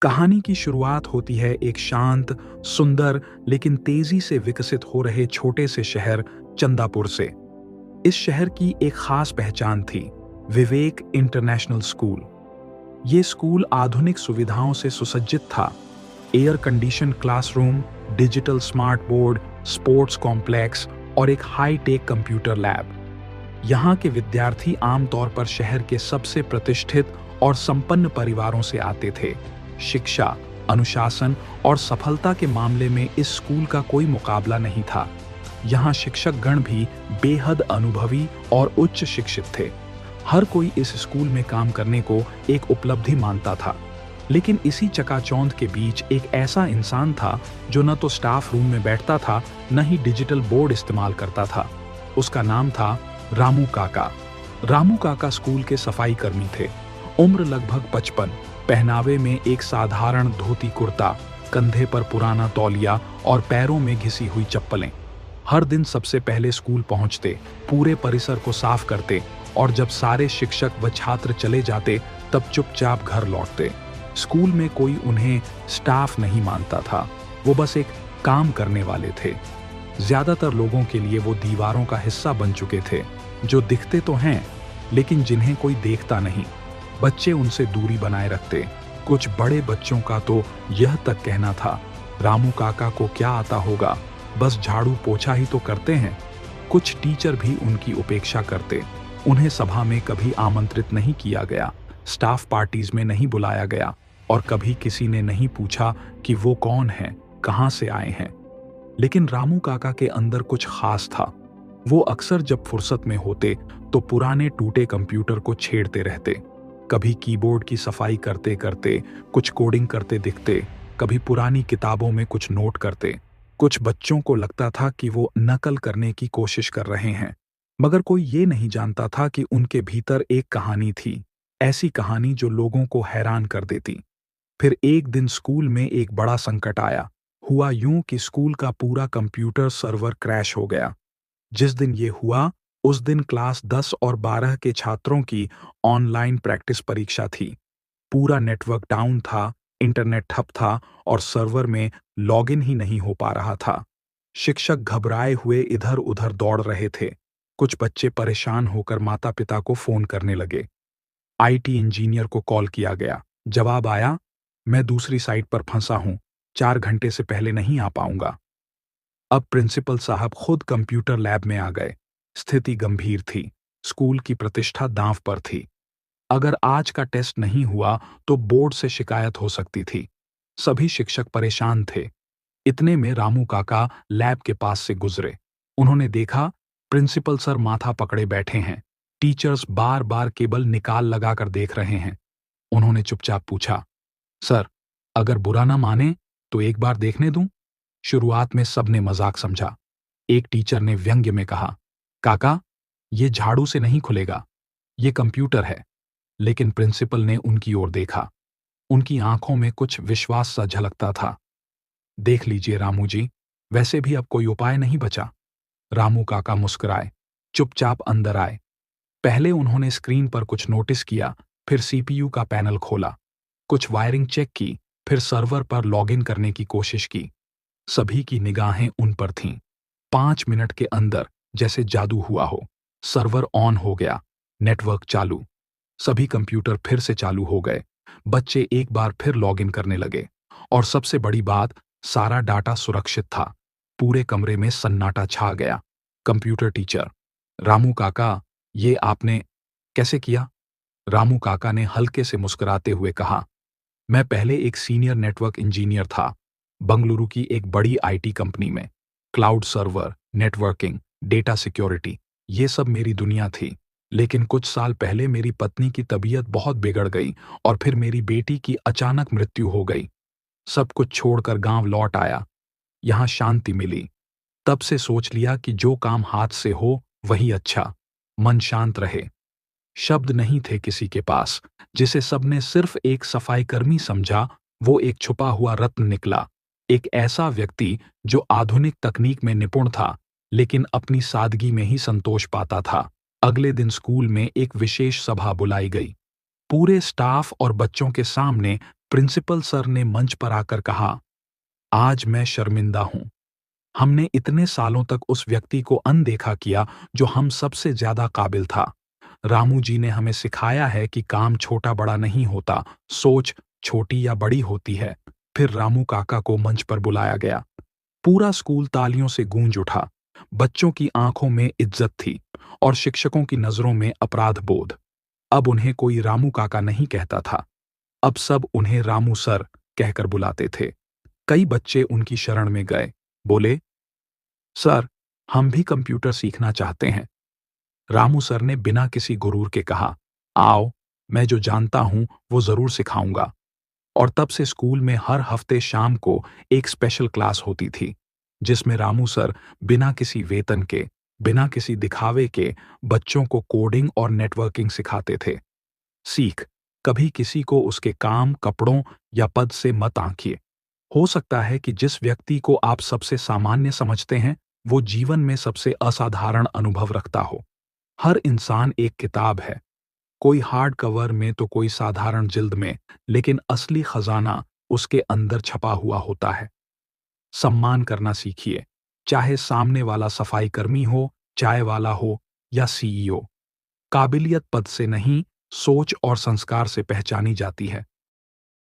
कहानी की शुरुआत होती है एक शांत, सुंदर लेकिन तेजी से विकसित हो रहे छोटे से शहर चंदापुर से। इस शहर की एक खास पहचान थी, विवेक इंटरनेशनल स्कूल। ये स्कूल आधुनिक सुविधाओं से सुसज्जित था। Air condition classroom, digital smart board, sports complex और एक हाई टेक कंप्यूटर लैब। यहाँ के विद्यार्थी आमतौर पर शहर के सबसे प्रतिष्ठित और संपन्न परिवारों से आते थे। शिक्षा, अनुशासन और सफलता के मामले में इस स्कूल का कोई मुकाबला नहीं था। यहाँ शिक्षक गण भी बेहद अनुभवी और उच्च शिक्षित थे। हर कोई इस स्कूल में काम करने को एक उपलब्धि मानता था। लेकिन इसी चकाचौंध के बीच एक ऐसा इंसान था जो न तो स्टाफ रूम में बैठता था, न ही डिजिटल बोर्ड इस्तेमाल करता था। उसका नाम था रामू काका। रामू काका स्कूल के सफाई कर्मी थे। उम्र लगभग 55, पहनावे में एक साधारण धोती कुर्ता, कंधे पर पुराना तौलिया और पैरों में घिसी हुई चप्पलें। हर दिन सबसे पहले स्कूल पहुंचते, पूरे परिसर को साफ करते और जब सारे शिक्षक व छात्र चले जाते तब चुपचाप घर लौटते। स्कूल में कोई उन्हें स्टाफ नहीं मानता था, वो बस एक काम करने वाले थे। ज्यादातर लोगों के लिए वो दीवारों का हिस्सा बन चुके थे, जो दिखते तो हैं लेकिन जिन्हें कोई देखता नहीं। बच्चे उनसे दूरी बनाए रखते। कुछ बड़े बच्चों का तो यह तक कहना था, रामू काका को क्या आता होगा, बस झाड़ू पोछा ही तो करते हैं। कुछ टीचर भी उनकी उपेक्षा करते। उन्हें सभा में कभी आमंत्रित नहीं किया गया, स्टाफ पार्टीज में नहीं बुलाया गया और कभी किसी ने नहीं पूछा कि वो कौन हैं, कहाँ से आए हैं। लेकिन रामू काका के अंदर कुछ खास था। वो अक्सर जब फुर्सत में होते तो पुराने टूटे कंप्यूटर को छेड़ते रहते। कभी कीबोर्ड की सफाई करते करते कुछ कोडिंग करते दिखते, कभी पुरानी किताबों में कुछ नोट करते। कुछ बच्चों को लगता था कि वो नकल करने की कोशिश कर रहे हैं, मगर कोई ये नहीं जानता था कि उनके भीतर एक कहानी थी, ऐसी कहानी जो लोगों को हैरान कर देती। फिर एक दिन स्कूल में एक बड़ा संकट आया। हुआ यूं कि स्कूल का पूरा कंप्यूटर सर्वर क्रैश हो गया। जिस दिन ये हुआ, उस दिन क्लास 10 और 12 के छात्रों की ऑनलाइन प्रैक्टिस परीक्षा थी। पूरा नेटवर्क डाउन था, इंटरनेट ठप था और सर्वर में लॉगिन ही नहीं हो पा रहा था। शिक्षक घबराए हुए इधर-उधर दौड़ रहे थे। कुछ बच्चे परेशान होकर माता-पिता को फोन करने लगे। आईटी इंजीनियर को कॉल किया गया। जवाब आया, मैं दूसरी साइट पर फंसा हूं, 4 घंटे से पहले नहीं आ पाऊंगा। अब प्रिंसिपल साहब खुद कंप्यूटर लैब में आ गए। स्थिति गंभीर थी। स्कूल की प्रतिष्ठा दांव पर थी। अगर आज का टेस्ट नहीं हुआ तो बोर्ड से शिकायत हो सकती थी। सभी शिक्षक परेशान थे। इतने में रामू काका लैब के पास से गुजरे। उन्होंने देखा, प्रिंसिपल सर माथा पकड़े बैठे हैं। टीचर्स बार बार केबल निकाल लगाकर देख रहे हैं। उन्होंने चुपचाप पूछा, सर, अगर बुरा ना माने तो एक बार देखने दूं? शुरुआत में सबने मजाक समझा। एक टीचर ने व्यंग्य में कहा, काका, ये झाड़ू से नहीं खुलेगा, ये कंप्यूटर है। लेकिन प्रिंसिपल ने उनकी ओर देखा। उनकी आंखों में कुछ विश्वास सा झलकता था। देख लीजिए रामू जी, वैसे भी अब कोई उपाय नहीं बचा। रामू काका मुस्कुराए, चुपचाप अंदर आए। पहले उन्होंने स्क्रीन पर कुछ नोटिस किया, फिर सीपीयू का पैनल खोला, कुछ वायरिंग चेक की, फिर सर्वर पर लॉगिन करने की कोशिश की। सभी की निगाहें उन पर थीं। 5 मिनट के अंदर जैसे जादू हुआ हो, सर्वर ऑन हो गया, नेटवर्क चालू। सभी कंप्यूटर फिर से चालू हो गए। बच्चे एक बार फिर लॉगिन करने लगे और सबसे बड़ी बात, सारा डाटा सुरक्षित था। पूरे कमरे में सन्नाटा छा गया। कंप्यूटर टीचर, रामू काका, ये आपने कैसे किया? रामू काका ने हल्के से मुस्कुराते हुए कहा, मैं पहले एक सीनियर नेटवर्क इंजीनियर था, बंगलुरु की एक बड़ी आईटी कंपनी में। Cloud server, networking, data security, ये सब मेरी दुनिया थी। लेकिन कुछ साल पहले मेरी पत्नी की तबीयत बहुत बिगड़ गई और फिर मेरी बेटी की अचानक मृत्यु हो गई। सब कुछ छोड़कर गांव लौट आया। यहाँ शांति मिली। तब से सोच लिया कि जो काम हाथ से हो वही अच्छा, मन शांत रहे। शब्द नहीं थे किसी के पास। जिसे सबने सिर्फ एक सफाई कर्मी समझा, वो एक छुपा हुआ रत्न निकला। एक ऐसा व्यक्ति जो आधुनिक तकनीक में निपुण था, लेकिन अपनी सादगी में ही संतोष पाता था। अगले दिन स्कूल में एक विशेष सभा बुलाई गई। पूरे स्टाफ और बच्चों के सामने प्रिंसिपल सर ने मंच पर आकर कहा, आज मैं शर्मिंदा हूं। हमने इतने सालों तक उस व्यक्ति को अनदेखा किया जो हम सबसे ज्यादा काबिल था। रामू जी ने हमें सिखाया है कि काम छोटा बड़ा नहीं होता, सोच छोटी या बड़ी होती है। फिर रामू काका को मंच पर बुलाया गया। पूरा स्कूल तालियों से गूंज उठा। बच्चों की आंखों में इज्जत थी और शिक्षकों की नजरों में अपराध बोध। अब उन्हें कोई रामू काका नहीं कहता था, अब सब उन्हें रामू सर कहकर बुलाते थे। कई बच्चे उनकी शरण में गए, बोले, सर, हम भी कंप्यूटर सीखना चाहते हैं। रामू सर ने बिना किसी गुरूर के कहा, आओ, मैं जो जानता हूं वो जरूर सिखाऊंगा। और तब से स्कूल में हर हफ्ते शाम को एक स्पेशल क्लास होती थी, जिसमें रामू सर बिना किसी वेतन के, बिना किसी दिखावे के बच्चों को कोडिंग और नेटवर्किंग सिखाते थे। सीख, कभी किसी को उसके काम, कपड़ों या पद से मत आंकिए। हो सकता है कि जिस व्यक्ति को आप सबसे सामान्य समझते हैं, वो जीवन में सबसे असाधारण अनुभव रखता हो। हर इंसान एक किताब है, कोई हार्ड कवर में तो कोई साधारण जिल्द में, लेकिन असली खजाना उसके अंदर छपा हुआ होता है। सम्मान करना सीखिए, चाहे सामने वाला सफाई कर्मी हो, चाय वाला हो या सीईओ। काबिलियत पद से नहीं, सोच और संस्कार से पहचानी जाती है।